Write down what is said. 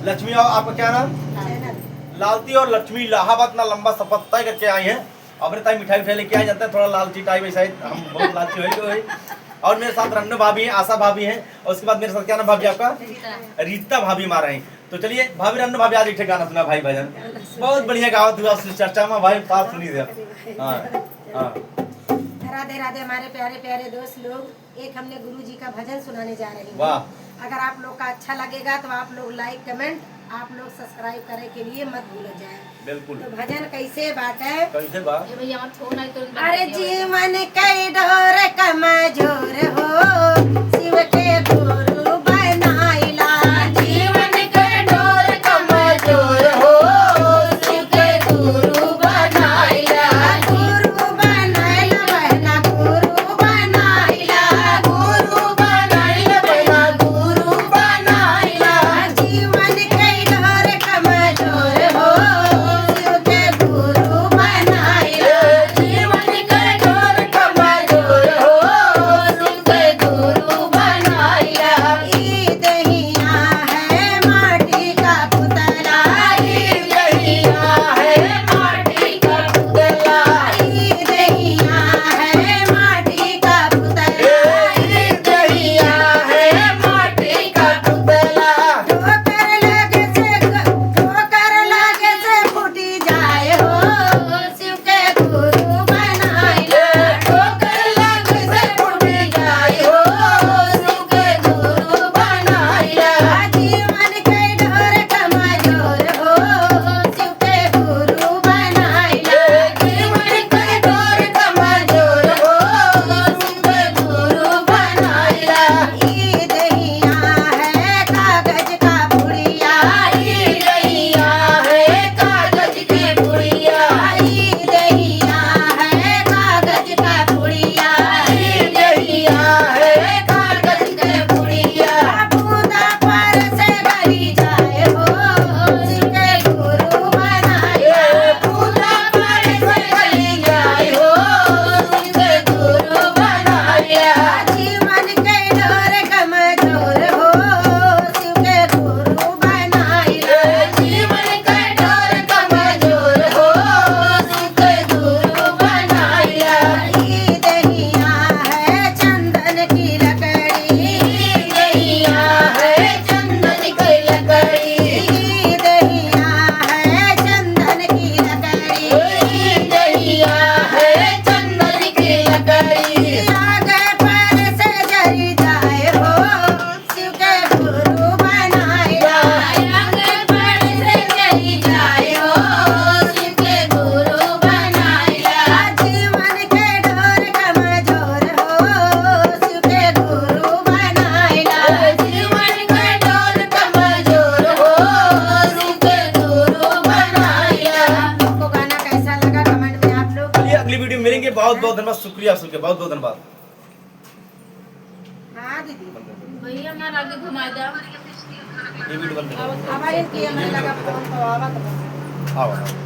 लक्ष्मी, और आपका क्या नाम? लालती और लक्ष्मी इलाहाबाद इतना लंबा सफर तय करके आई हैं। अपने ताई मिठाई उठाई लेके आए जाते हैं, थोड़ा लालची टाइप है शायद, हम बहुत लालची हुए। और मेरे साथ रन्नू भाभी हैं, आशा भाभी हैं, और उसके बाद मेरे साथ क्या नाम भाभी आपका? रीता भाभी हमारा है। तो चलिए भाभी, रन्नू भाभी आज एक गाना सुना भाई भजन, बहुत बढ़िया गावत हुआ चर्चा में भाई, पास सुनी दे। हाँ हाँ, राधे राधे हमारे प्यारे प्यारे दोस्त लोग, एक हमने गुरु जी का भजन सुनाने जा रहे हैं। वाह। अगर आप लोग का अच्छा लगेगा तो आप लोग लाइक कमेंट, आप लोग सब्सक्राइब करने के लिए मत भूल जाए। बिल्कुल। तो भजन कैसे बात है? कैसे बात? अरे जीवन कई डोर कमजोर हो, शिव के गुरु बनाइला। जीवन कई डोर कमजोर हो, शिव के गुरु बनाइला। गुरु बनाइला बहना, गुरु बनाइला, गुरु बनाइला बहना, गुरु बनाइला। जीवन कई डोर कमजोर हो, शिव के गुरु बनाइला। जीवन कई डोर कमजोर हो, शिव के गुरु बनाइला। ई दहिया है माटी का पुतला, ई दहिया है माटी का पुतला, ई दहिया है माटी का पुतला, ई दहिया है माटी का पुतला। ठोकर लगे से फूटी जाए हो, शिव के गुरु बनाइला। ठोकर लगे से फूटी जाए हो, शिव के गुरु बनाइला। जीवन के डोर कमजोर हो, शिव के गुरु बनाइला। जीवन के डोर कमजोर हो, शिव के गुरु बनाइला। ई दहिया है कागज का पुड़िया, ई दहिया है कागज की पुड़िया, ई दहिया है कागज का पुड़िया, ई दहिया है कागज के पुड़िया। बूंदा पर से गली जाए हो, शिव के गुरु बनाइला। बूंदा पर से गली जाए हो, शिव के गुरु बनाइला। जीवन के डोर कमजोर हो, शिव के गुरु बनाइला। जीवन के डोर कमजोर हो, शिव के गुरु बनाइला। ई दहिया है चंदन की लकड़ी, ई दहिया है चंदन की लकड़ी, ई दहिया है चंदन की लकड़ी, ई दहिया है चंदन की लकड़ी। आगे पर से जरी जाए हो, शिव के गुरु बनाइला। आगे पर से जरी जाए हो, शिव के गुरु बनाइला। जीवन के डोर कमजोर हो, शिव के गुरु बनाइला। जीवन के डोर कमजोर हो, शिव के गुरु बनाइला। आपको गाना कैसा लगा कमेंट में आप लोग? चलिए अगली वीडियो में मिलेंगे। बहुत बहुत धन्यवाद, शुक्रिया सुनके, बहुत बहुत धन्यवाद। हाँ दीदी, भैया हमारा आगे घुमा दो। ये वीडियो बंद करो। अब आए कि हमें लगा फोन तो आवा तो आओ आओ।